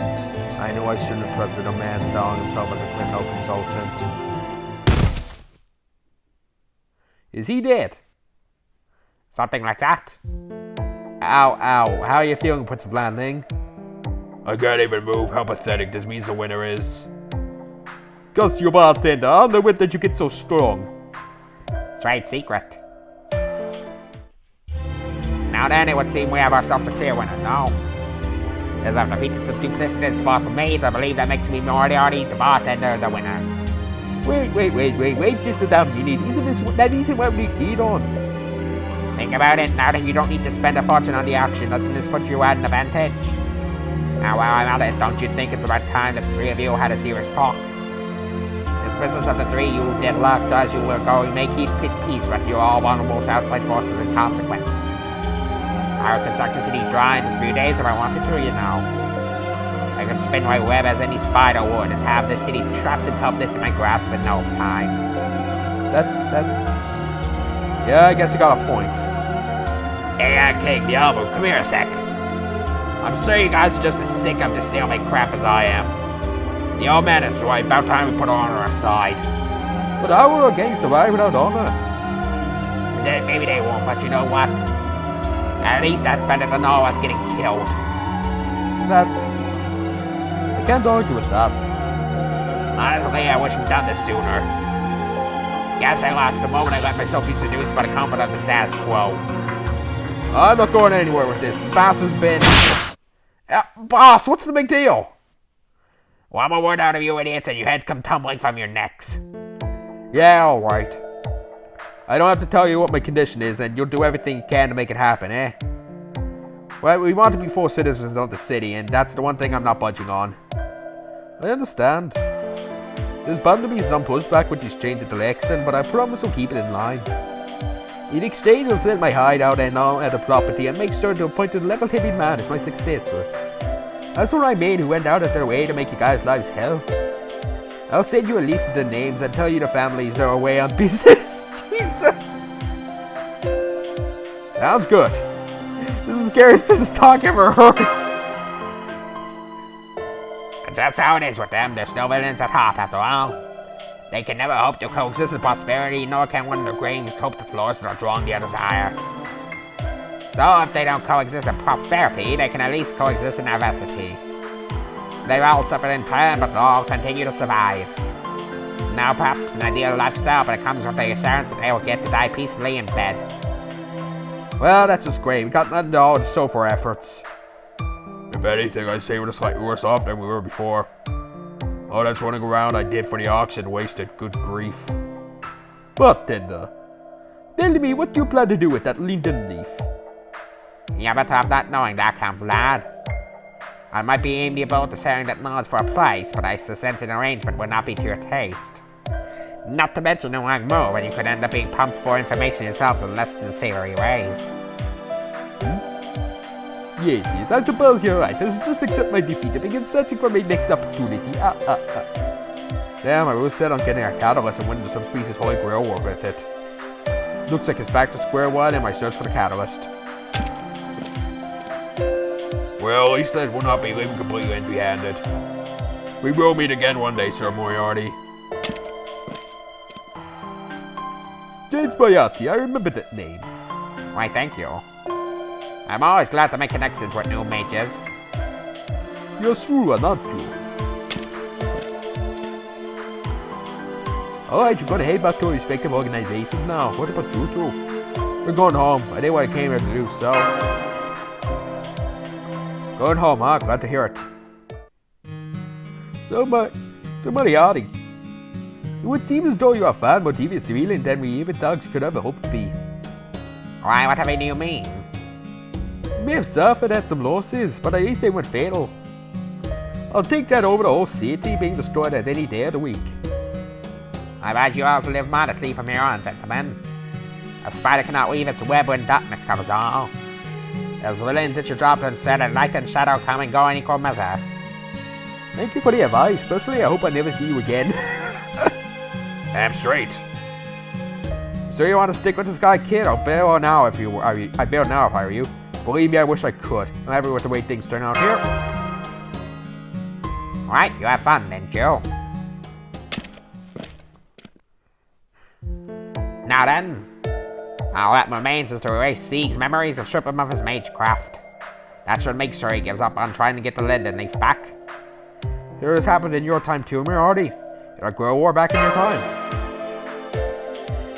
I knew I shouldn't have trusted a man styling himself as a criminal consultant. Is he dead? Something like that? Ow, ow. How are you feeling, Prince of Landing? I can't even move. How pathetic this means the winner is. Gus, you bartender. I don't know when did you get so strong. Trade secret. Now then, it would seem we have ourselves a clear winner, no? As I've defeated the duplicitous far from maids, I believe that makes me Moriarty, the bartender, the winner. Wait just a damn minute. That isn't what we agreed on. Think about it, now that you don't need to spend a fortune on the auction, doesn't this put you at an advantage? Now while I'm at it, don't you think it's about time that the three of you had a serious talk? This business of the three you deadlocked as you were going may keep at peace, but you're all vulnerable to outside forces and consequence. I could suck the city dry in just a few days if I wanted to, you know. I could spin my web as any spider would and have the city trapped and helpless in my grasp in no time. Yeah, I guess you got a point. Hey, King, the album, come here a sec. I'm sure you guys are just as sick of this stalemate crap as I am. The old man is right, about time we put honor aside. But how will our gang survive without honor? Then maybe they won't, but you know what? At least that's better than all of us getting killed. I can't argue with that. Honestly, I wish we'd done this sooner. Guess I lost the moment I let myself be seduced by the comfort of the status quo. I'm not going anywhere with this. This boss has been... boss, what's the big deal? One more word out of you idiots and your heads come tumbling from your necks. Yeah, alright. I don't have to tell you what my condition is, and you'll do everything you can to make it happen, eh? Well, we want to be full citizens of the city, and that's the one thing I'm not budging on. I understand. There's bound to be some pushback with this change of direction, but I promise I'll keep it in line. In exchange, I'll sell my hideout and all other property and make sure to appoint a level-headed man as my successor. That's what I mean who went out of their way to make you guys' lives hell. I'll send you a list of the names and tell you the families that are away on business. Jesus! Sounds good. This is the scariest business talk I ever heard. That's how it is with them. They're still villains at heart, after all. They can never hope to coexist with prosperity, nor can one of their grains cope the floors that are drawing the other's ire. So if they don't coexist in prosperity, they can at least coexist in adversity. They all suffer in turn, but they'll all continue to survive. Now perhaps an ideal lifestyle, but it comes with the assurance that they will get to die peacefully in bed. Well, that's just great. We got nothing to all to show for our efforts. If anything, I'd say we're slightly worse off than we were before. All that's running around I did for the auction wasted, good grief. But then, tell me what you plan to do with that linden leaf. You better have that knowing that, Camp Lad. I might be amiable to selling that knowledge for a price, but I suspect an arrangement would not be to your taste. Not to mention knowing more when you could end up being pumped for information yourselves in less than savory ways. Yes, I suppose you're right. I should just accept my defeat and begin searching for my next opportunity. Damn, I was set on getting a catalyst and winning some species holy grail war with it. Looks like it's back to square one in my search for the catalyst. Well, at least that will not be leaving completely empty-handed. We will meet again one day, Sir Moriarty. James Moriarty, I remember that name. Why, thank you. I'm always glad to make connections with new mages. You're true, aren't you? Alright, you're gonna head back to our respective organizations now. What about you two? We're going home. I did what I came here to do, so... Going home, huh? Glad to hear it. So Moriarty. It would seem as though you are far more devious to Eland than we even dogs could ever hope to be. Why, whatever do you mean? May have suffered at some losses, but at least they weren't fatal. I'll take that over the whole city being destroyed at any day of the week. I advise you all to live modestly from here on, gentlemen. A spider cannot weave its web when darkness covers all. As villains, it's your job to ensure that light and shadow come and go in equal measure. Thank you for the advice. Personally, I hope I never see you again. Damn straight. So you want to stick with this guy, kid? I'll bail now if you. I'd bail now if I were you. Believe me, I wish I could. I'm happy with the way things turn out here. Alright, you have fun, didn't you? Now then, all that remains is to erase Sieg's memories and strip him of his magecraft. That should make sure he gives up on trying to get the Linden Leaf back. Here has happened in your time too, Moriarty. Did I grow war back in your time?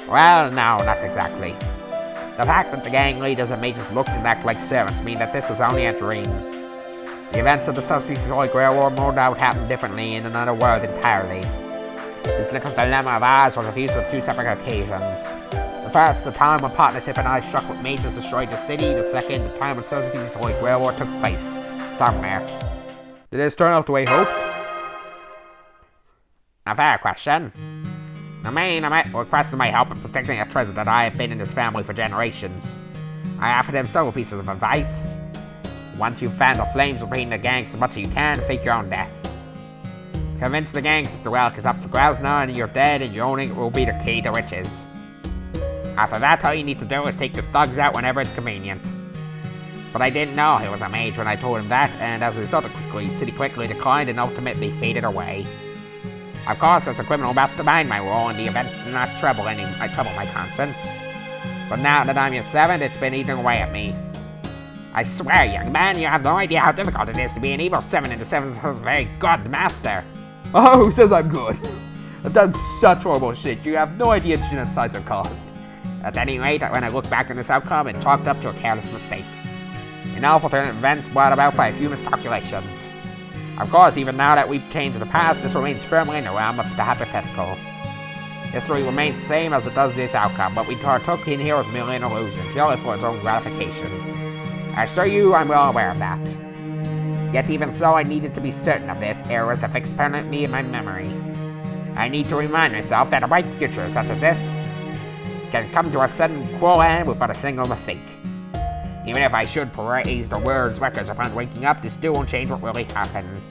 Well, no, not exactly. The fact that the gang leaders and mages look and act like servants mean that this is only a dream. The events of the Subspecies Holy Grail War no doubt happened differently in another world entirely. This little dilemma of ours was abused on two separate occasions. The first, the time when partnership and I struck with mages destroyed the city. The second, the time when Subspecies Holy Grail War took place. Somewhere. Did this turn out the way hoped? A fair question. The main event requested my help in protecting a treasure that I have been in his family for generations. I offered him several pieces of advice. Once you've fanned the flames of bringing the gangs as much as you can, fake your own death. Convince the gangs that the relic is up for grabs now and you're dead and your owning it will be the key to riches. After that, all you need to do is take the thugs out whenever it's convenient. But I didn't know he was a mage when I told him that, and as a result, the city quickly declined and ultimately faded away. Of course, as a criminal mastermind, my role in the event did not trouble my conscience. But now that I'm your servant, it's been eating away at me. I swear, young man, you have no idea how difficult it is to be an evil 7 in the 7's very good master. Oh, who says I'm good? I've done such horrible shit, you have no idea the genocides are caused. At any rate, when I look back on this outcome, it chalked up to a careless mistake. An awful turn of events brought about by a few miscalculations. Of course, even now that we've changed the past, this remains firmly in the realm of the hypothetical. History remains the same as it does its outcome, but we partook in here as merely an illusion, purely for its own gratification. I assure you I'm well aware of that. Yet even so, I needed to be certain of this. Errors have fixed permanently in my memory. I need to remind myself that a bright future such as this can come to a sudden cruel end with but a single mistake. Even if I should praise the world's records upon waking up, this still won't change what really happened.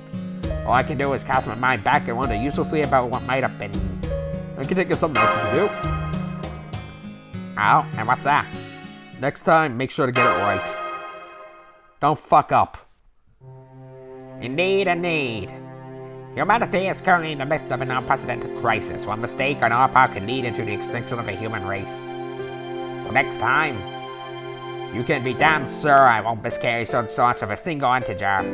All I can do is cast my mind back and wonder uselessly about what might have been. I can think of something else you can do. Oh, and what's that? Next time, make sure to get it right. Don't fuck up. Indeed, indeed. Humanity is currently in the midst of an unprecedented crisis. One mistake on our part can lead into the extinction of the human race. So next time, you can be damn sure I won't miscarry some sorts of a single integer.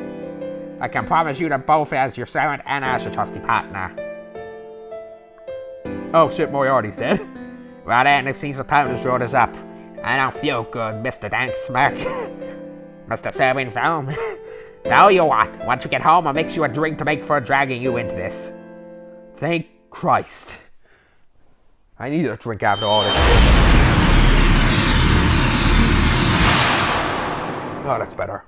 I can promise you that both as your servant and as your trusty partner. Oh shit, Moriarty's dead. Well then, it seems the time this road is up. I don't feel good, Mr. Dank Smirk. Mr. Serving Film. Tell you what, once you get home, I'll mix you a drink to make for dragging you into this. Thank Christ. I need a drink after all this. Oh, that's better.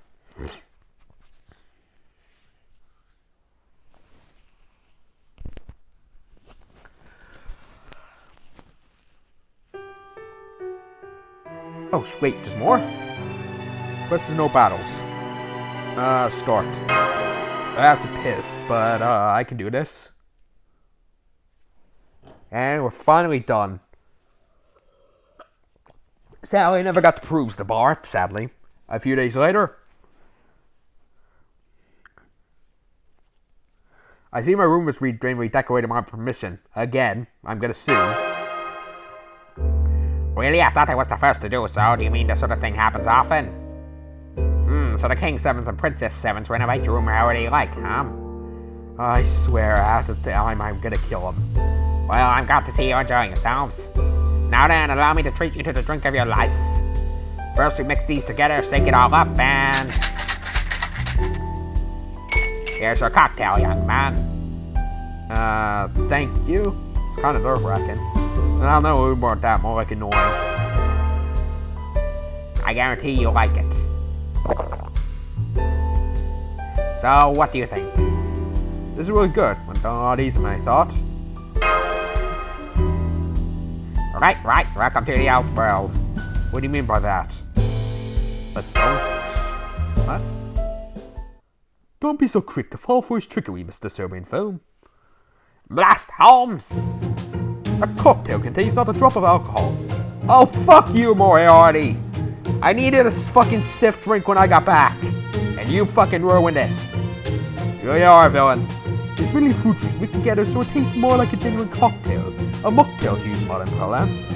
Oh, wait, there's more? Quest is no battles. Start. I have to piss, but I can do this. And we're finally done. Sally never got to peruse the bar, sadly. A few days later, I see my room was redecorated my permission. Again, I'm gonna sue. Really? I thought I was the first to do so. Do you mean this sort of thing happens often? So the King Sevens and Princess Sevens renovate your room however you like, huh? I swear, after the time, I'm gonna kill him. Well, I'm glad to see you enjoying yourselves. Now then, allow me to treat you to the drink of your life. First, we mix these together, shake it all up, and... here's your cocktail, young man. Thank you. It's kind of nerve-wracking. And I don't know more about that, more like annoying. I guarantee you'll like it. So, what do you think? This is really good. Went down a lot easier than I thought. Right. Welcome to the outworld. What do you mean by that? But don't... What? Don't be so quick to fall for his trickery, Mr. Serbian Film. Blast, Holmes! A cocktail contains not a drop of alcohol. Oh, fuck you, Moriarty! I needed a fucking stiff drink when I got back, and you fucking ruined it. You really are a villain. It's really fruit juice mixed together so it tastes more like a genuine cocktail. A mocktail to use modern parlance.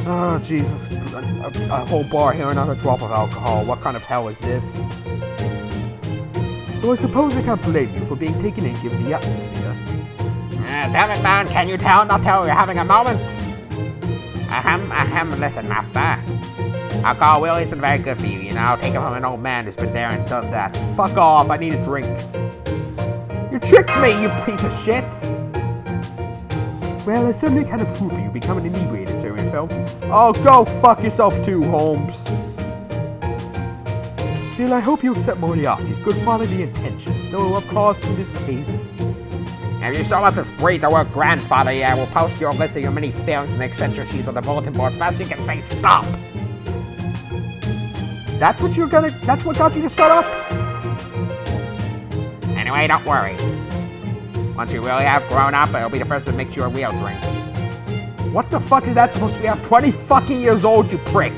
Oh, Jesus. A whole bar here, another drop of alcohol. What kind of hell is this? Though I suppose I can't blame you for being taken in given the atmosphere. Damn it, man, can you tell not till you're having a moment? Listen, master. Alcohol really isn't very good for you, you know? Take it from an old man who's been there and done that. Fuck off, I need a drink. You tricked me, you piece of shit! Well, I certainly can't approve of you becoming inebriated, Serbian Film. Oh, go fuck yourself too, Holmes. Still, I hope you accept Moriarty's good quality intentions, though of course in this case... If you so much as breathe the word grandfather, yeah, we'll post your list of your many failings and eccentricities on the bulletin board fast you can say stop! That's what got you to shut up? Anyway, don't worry. Once you really have grown up, it'll be the first to make you a real drink. What the fuck is that supposed to be? I'm 20 fucking years old, you prick!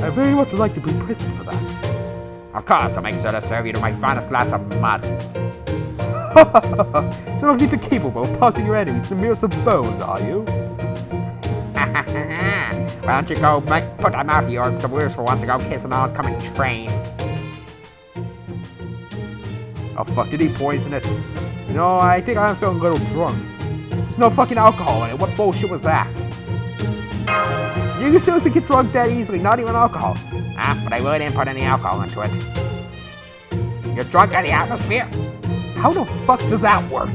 I very much would like to be imprisoned for that. Of course, I'll make sure to serve you to my finest glass of mud. So not even capable of passing your enemies the merest of bones, are you? Why don't you go put that mouth of yours to worse for once and go kiss an oncoming train? Oh fuck, did he poison it? You know, I think I'm feeling a little drunk. There's no fucking alcohol in it, what bullshit was that? You can seriously get drunk that easily, not even alcohol. But I really didn't put any alcohol into it. You're drunk in the atmosphere? How the fuck does that work?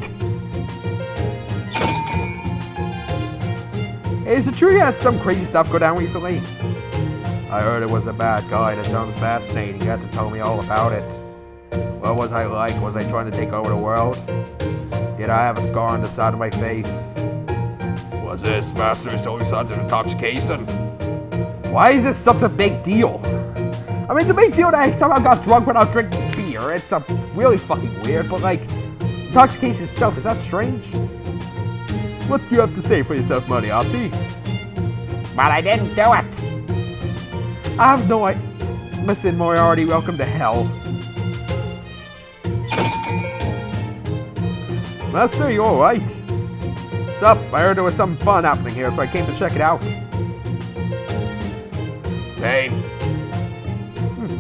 Is it true you had some crazy stuff go down recently? I heard it was a bad guy. That sounds fascinating. You had to tell me all about it. What was I like? Was I trying to take over the world? Did I have a scar on the side of my face? Was this master showing signs of intoxication? Why is this such a big deal? I mean, it's a big deal that I somehow got drunk without drinking beer. It's a really fucking weird, but like, intoxication itself, is that strange? What do you have to say for yourself, Moriarty? But I didn't do it. I have no idea. Listen, Moriarty, welcome to hell. Master, you alright? Sup? I heard there was some fun happening here, so I came to check it out. Same.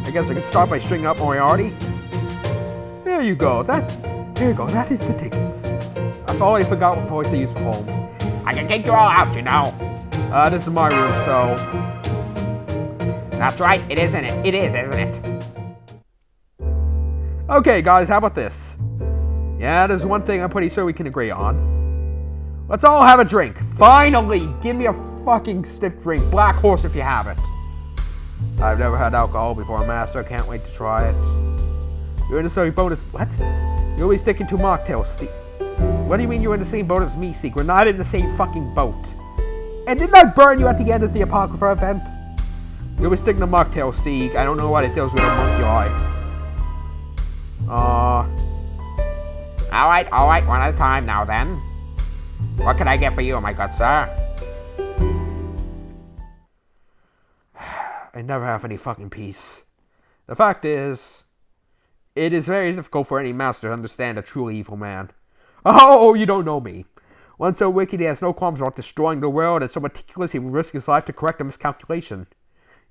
I guess I could start by stringing up Moriarty. There you go. That is the tickets. I've already forgot what voice I used for Holmes. I can kick you all out, you know. This is my room, so... That's right, it is, isn't it? It is, isn't it? Okay, guys, how about this? Yeah, there's one thing I'm pretty sure we can agree on. Let's all have a drink. Finally! Give me a fucking stiff drink. Black Horse if you have it. I've never had alcohol before, Master. Can't wait to try it. You're in the same boat as... What? You're always sticking to mocktails. What do you mean you're in the same boat as me, Seek? We're not in the same fucking boat. And didn't I burn you at the end of the Apocrypha event? You're always sticking to mocktails, Seek. I don't know what it does with a monkey eye. Alright, one at a time now then. What can I get for you, my good sir? I never have any fucking peace. The fact is, it is very difficult for any master to understand a truly evil man. Oh, you don't know me. One so wicked he has no qualms about destroying the world, and so meticulous he will risk his life to correct a miscalculation.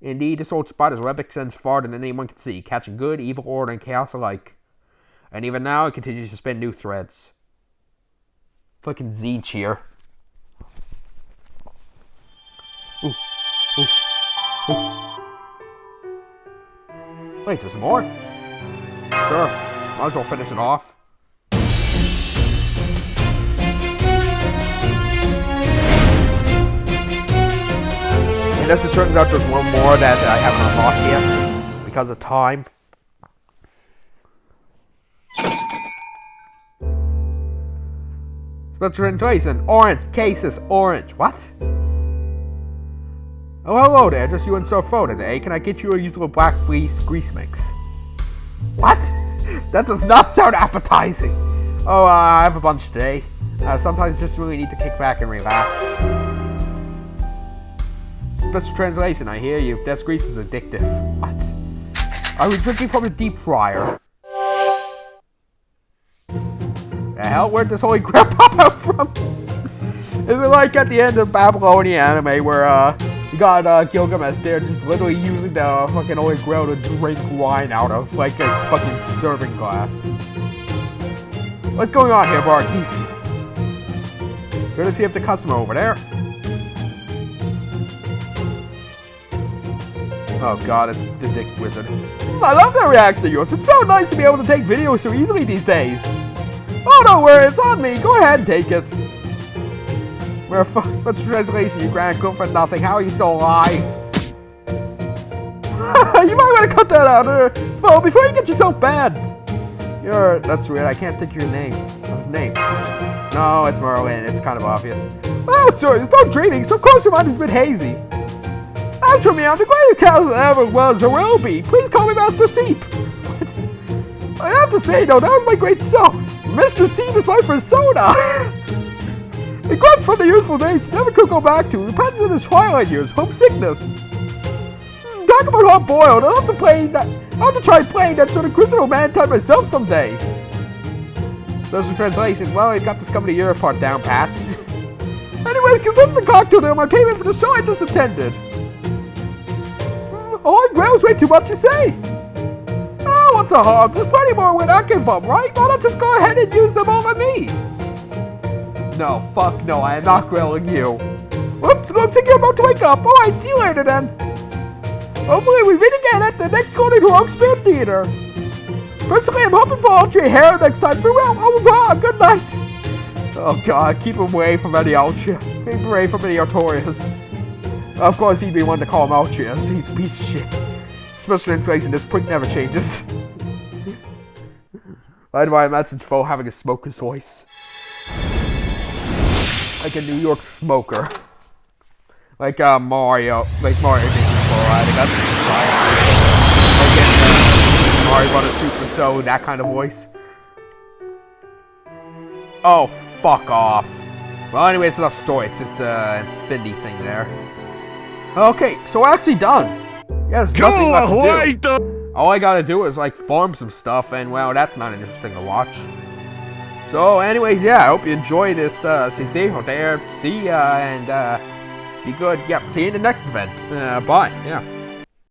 Indeed, this old spider's web extends farther than anyone can see, catching good, evil, order, and chaos alike. And even now, it continues to spin new threads. Fucking Z cheer. Ooh. Wait, there's more? Sure, might as well finish it off. Unless it turns out there's one more that I haven't unlocked yet because of time. Special translation, orange, cases, orange. What? Oh, hello there, just you and Sir Fro today. Can I get you a usual black grease mix? What? That does not sound appetizing. Oh, I have a bunch today. Sometimes just really need to kick back and relax. Special translation, I hear you. Death's grease is addictive. What? Are we drinking from a deep fryer? The hell, where'd this holy crap pop out from? Is it like at the end of Babylonian anime where you got Gilgamesh there just literally using the fucking holy grail to drink wine out of, like a fucking serving glass? What's going on here, barkeep? Good to see if the customer over there. Oh god, it's the Dick Wizard. I love that reaction of yours. It's so nice to be able to take videos so easily these days. Oh, don't worry, it's on me. Go ahead and take it. What's the translation, you grand cook for nothing? How are you still alive? You might want to cut that out, Fo, before you get yourself banned. That's weird, I can't think of your name. What's his name? No, it's Merlin, it's kind of obvious. Oh, sir, there's no dreaming, so of course your mind is a bit hazy. As for me, I'm the greatest cow that ever was or will be. Please call me Master Seep. What? I have to say, though, that was my great show. Mr. Seep is life for soda. It grabs from the youthful days he never could go back to. It depends on his twilight years, homesickness. Talk about hot boiled. I'll have to try playing that sort of criminal man type myself someday. Those are translations. Well, you got this coming to Europe part down, Pat. Anyways, consider the cocktail there, my payment for the show I just attended. Holy grail's way too much to say. Oh, what's a harm? There's plenty more where that came from, right? Why not just go ahead and use them all on me? No, fuck no, I am not grilling you. Whoops, looks like you're about to wake up. Alright, see you later then. Hopefully we meet again at the next Golden Rockspear Theater. Personally, I'm hoping for Ultra Hair next time. Farewell, au revoir, good night. Oh god, keep him away from any Ultra. Keep him away from any Artorias. Of course, he'd be one to call him Ultra. He's a piece of shit. Special translation, this prick never changes. Why do I imagine Fo having a smoker's voice? Like a New York smoker. Like Mario. Like Mario making I got Mario Brothers Super Show, that kind of voice. Oh, fuck off. Well, anyway, it's not a story. It's just a infinity thing there. Okay, so we're actually done. Yeah, there's nothing left to do. All I gotta do is, like, farm some stuff, and, well, that's not interesting to watch. So, anyways, yeah, I hope you enjoy this, CC out there. See ya, and, be good. Yep, see you in the next event. Bye, yeah.